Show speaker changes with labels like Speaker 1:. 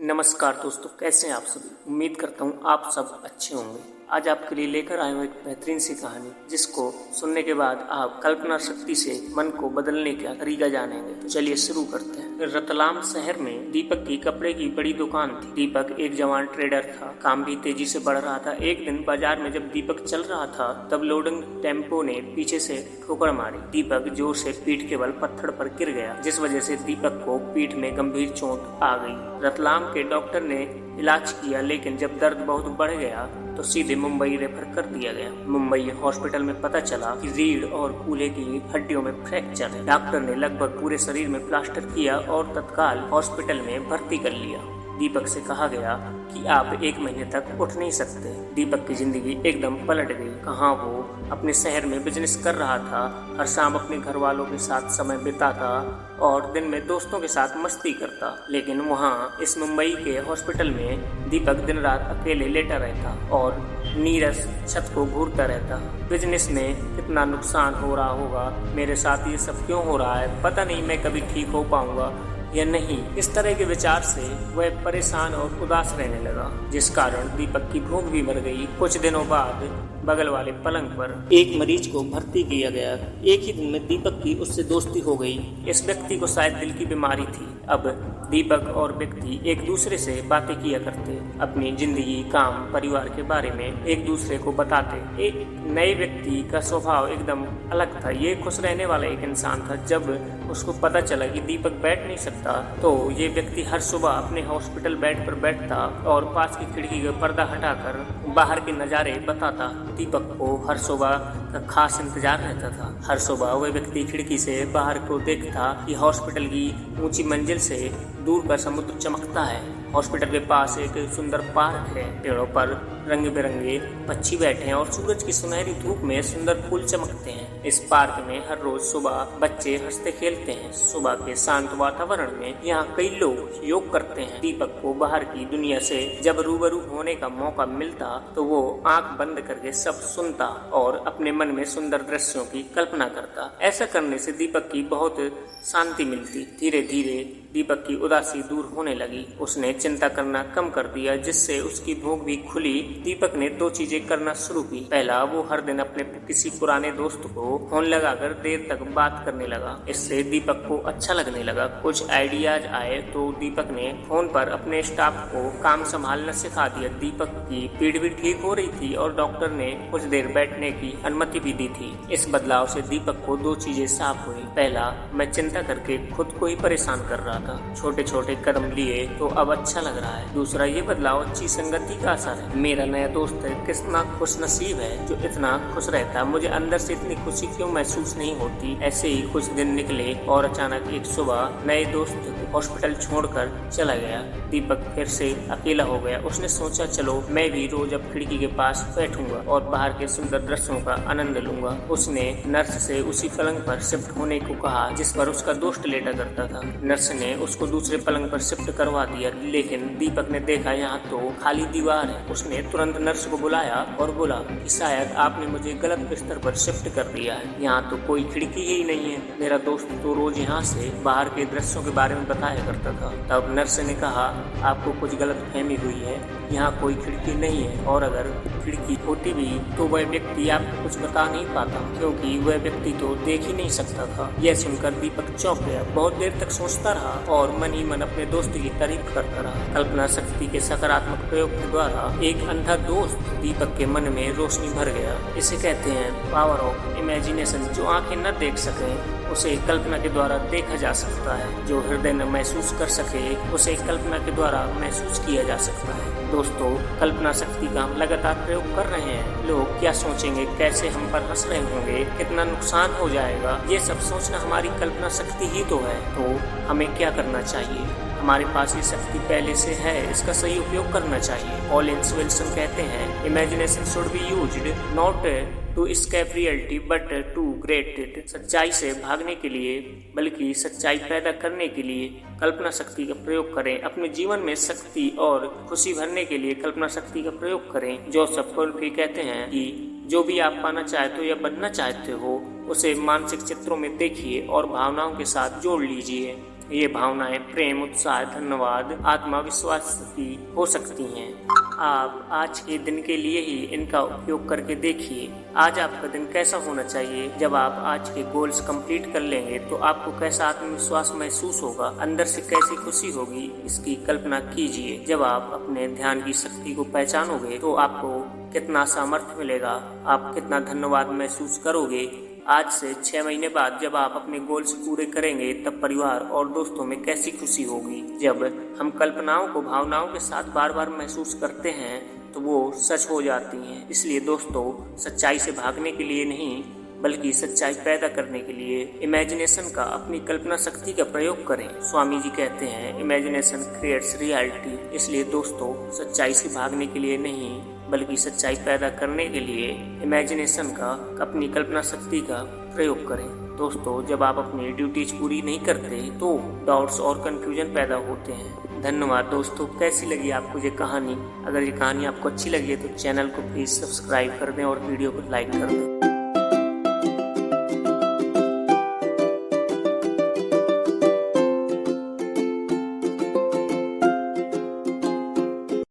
Speaker 1: नमस्कार दोस्तों, कैसे हैं आप सभी। उम्मीद करता हूँ आप सब अच्छे होंगे। आज आपके लिए लेकर आया हूँ एक बेहतरीन सी कहानी, जिसको सुनने के बाद आप कल्पना शक्ति से मन को बदलने का तरीका जानेंगे। तो चलिए शुरू करते हैं। रतलाम शहर में दीपक की कपड़े की बड़ी दुकान थी। दीपक एक जवान ट्रेडर था, काम भी तेजी से बढ़ रहा था। एक दिन बाजार में जब दीपक चल रहा था, तब लोडिंग टेम्पो ने पीछे से ठोकर मारी। दीपक जोर से पीठ के बल पत्थर पर गिर गया, जिस वजह से दीपक को पीठ में गंभीर चोट आ गई। रतलाम के डॉक्टर ने इलाज किया, लेकिन जब दर्द बहुत बढ़ गया तो सीधे मुंबई रेफर कर दिया गया। मुंबई हॉस्पिटल में पता चला कि रीढ़ और कूल्हे की हड्डियों में फ्रैक्चर है। डॉक्टर ने लगभग पूरे शरीर में प्लास्टर किया और तत्काल हॉस्पिटल में भर्ती कर लिया। दीपक से कहा गया कि आप 1 महीने तक उठ नहीं सकते। दीपक की जिंदगी एकदम पलट गई। कहाँ वो अपने शहर में बिजनेस कर रहा था, हर शाम अपने घर वालों के साथ समय बिताता और दिन में दोस्तों के साथ मस्ती करता, लेकिन वहाँ इस मुंबई के हॉस्पिटल में दीपक दिन रात अकेले लेटा रहता और नीरस छत को घूरता रहता। बिजनेस में कितना नुकसान हो रहा होगा, मेरे साथ ये सब क्यों हो रहा है, पता नहीं मैं कभी ठीक हो पाऊंगा या नहीं। इस तरह के विचार से वह परेशान और उदास रहने लगा, जिस कारण दीपक की भूख भी मर गई। कुछ दिनों बाद बगल वाले पलंग पर एक मरीज को भर्ती किया गया। एक ही दिन में दीपक की उससे दोस्ती हो गई। इस व्यक्ति को शायद दिल की बीमारी थी। अब दीपक और व्यक्ति एक दूसरे से बातें किया करते, अपनी जिंदगी, काम, परिवार के बारे में एक दूसरे को बताते। एक नए व्यक्ति का स्वभाव एकदम अलग था। ये खुश रहने वाला एक इंसान था। जब उसको पता चला कि दीपक बैठ नहीं सकता, तो ये व्यक्ति हर सुबह अपने हॉस्पिटल बेड पर बैठता और पास की खिड़की का पर्दा हटाकर बाहर के नज़ारे बताता। दीपक को हर सुबह का खास इंतजार रहता था। हर सुबह वह व्यक्ति खिड़की से बाहर को देखता कि हॉस्पिटल की ऊंची मंजिल से दूर का समुद्र चमकता है। हॉस्पिटल के पास एक सुंदर पार्क है। पेड़ों पर रंग बिरंगे पक्षी बैठे हैं और सूरज की सुनहरी धूप में सुंदर फूल चमकते हैं। इस पार्क में हर रोज सुबह बच्चे हंसते खेलते हैं। सुबह के शांत वातावरण में यहाँ कई लोग योग करते हैं। दीपक को बाहर की दुनिया से जब रूबरू होने का मौका मिलता, तो वो आंख बंद करके सब सुनता और अपने मन में सुंदर दृश्यों की कल्पना करता। ऐसा करने से दीपक की बहुत शांति मिलती। धीरे धीरे दीपक की उदासी दूर होने लगी। उसने चिंता करना कम कर दिया, जिससे उसकी भूख भी खुली। दीपक ने 2 चीजें करना शुरू की। पहला, वो हर दिन अपने किसी पुराने दोस्त को फोन लगाकर देर तक बात करने लगा। इससे दीपक को अच्छा लगने लगा। कुछ आइडियाज आए तो दीपक ने फोन पर अपने स्टाफ को काम संभालना सिखा दिया। दीपक की पीठ भी ठीक हो रही थी और डॉक्टर ने कुछ देर बैठने की अनुमति भी दी थी। इस बदलाव से दीपक को 2 चीजें साफ हुई। पहला, मैं चिंता करके खुद को ही परेशान कर रहा था। छोटे छोटे कदम लिए तो अब अच्छा लग रहा है। दूसरा, ये बदलाव अच्छी संगति का असर है। मेरा नया दोस्त कितना खुश नसीब है जो इतना खुश रहता। मुझे अंदर से इतनी खुशी क्यों महसूस नहीं होती। ऐसे ही कुछ दिन निकले और अचानक एक सुबह नए दोस्त हॉस्पिटल छोड़कर चला गया। दीपक फिर से अकेला हो गया। उसने सोचा, चलो मैं भी रोज अब खिड़की के पास बैठूंगा और बाहर के सुंदर दृश्यों का आनंद लूंगा। उसने नर्स से उसी पलंग पर शिफ्ट होने को कहा जिस पर उसका दोस्त लेटा करता था। नर्स ने उसको दूसरे पलंग पर शिफ्ट करवा दिया, लेकिन दीपक ने देखा यहाँ तो खाली दीवार है। उसने तुरंत नर्स को बुलाया और बोला कि शायद आपने मुझे गलत बिस्तर पर शिफ्ट कर दिया है। यहाँ तो कोई खिड़की ही नहीं है। मेरा दोस्त तो रोज यहाँ से बाहर के दृश्यों के बारे में बताया करता था। तब नर्स ने कहा, आपको कुछ गलतफहमी हुई है, यहाँ कोई खिड़की नहीं है, और अगर खिड़की होती भी तो वह व्यक्ति आपको कुछ बता नहीं पाता, क्योंकि वह व्यक्ति तो देख ही नहीं सकता था। यह सुनकर दीपक चौंक गया। बहुत देर तक सोचता रहा और मन ही मन अपने दोस्त की तारीफ करता रहा। कल्पना शक्ति के सकारात्मक प्रयोग के द्वारा एक अंधा दोस्त दीपक के मन में रोशनी भर गया। इसे कहते हैं पावर ऑफ इमेजिनेशन। जो आंखें न देख सकें उसे कल्पना के द्वारा देखा जा सकता है। जो हृदय न महसूस कर सके उसे कल्पना के द्वारा महसूस किया जा सकता है। दोस्तों, कल्पना शक्ति का हम लगातार प्रयोग कर रहे हैं। लोग क्या सोचेंगे, कैसे हम पर हंस रहे होंगे, कितना नुकसान हो जाएगा, ये सब सोचना हमारी कल्पना शक्ति ही तो है। तो हमें क्या करना चाहिए? हमारे पास ये शक्ति पहले से है, इसका सही उपयोग करना चाहिए। कॉलिन्स विल्सन कहते हैं, imagination should be used not to escape reality but to great it. सच्चाई से भागने के लिए बल्कि सच्चाई पैदा करने के लिए कल्पना शक्ति का प्रयोग करें। अपने जीवन में शक्ति और खुशी भरने के लिए कल्पना शक्ति का प्रयोग करें। जोसेफ कोल्फी कहते हैं कि जो भी आप पाना चाहते हो या बनना चाहते हो, उसे मानसिक चित्रों में देखिए और भावनाओं के साथ जोड़ लीजिए। ये भावनाएं प्रेम, उत्साह, धन्यवाद, आत्मविश्वास की हो सकती हैं। आप आज के दिन के लिए ही इनका उपयोग करके देखिए। आज आपका दिन कैसा होना चाहिए। जब आप आज के गोल्स कंप्लीट कर लेंगे तो आपको कैसा आत्मविश्वास महसूस होगा, अंदर से कैसी खुशी होगी, इसकी कल्पना कीजिए। जब आप अपने ध्यान की शक्ति को पहचानोगे तो आपको कितना सामर्थ्य मिलेगा, आप कितना धन्यवाद महसूस करोगे। आज से 6 महीने बाद जब आप अपने गोल्स पूरे करेंगे तब परिवार और दोस्तों में कैसी खुशी होगी। जब हम कल्पनाओं को भावनाओं के साथ बार बार महसूस करते हैं तो वो सच हो जाती हैं। इसलिए दोस्तों, सच्चाई से भागने के लिए नहीं बल्कि सच्चाई पैदा करने के लिए इमेजिनेशन का, अपनी कल्पना शक्ति का प्रयोग करें। स्वामी जी कहते हैं इमेजिनेशन क्रिएट्स रियलिटी। इसलिए दोस्तों, सच्चाई से भागने के लिए नहीं बल्कि सच्चाई पैदा करने के लिए इमेजिनेशन का, अपनी कल्पना शक्ति का प्रयोग करें। दोस्तों, जब आप अपनी ड्यूटीज पूरी नहीं करते तो डाउट्स और कंफ्यूजन पैदा होते हैं। धन्यवाद दोस्तों। कैसी लगी आपको ये कहानी? अगर ये कहानी आपको अच्छी लगी है तो चैनल को प्लीज़ सब्सक्राइब कर दें और वीडियो को लाइक कर दें।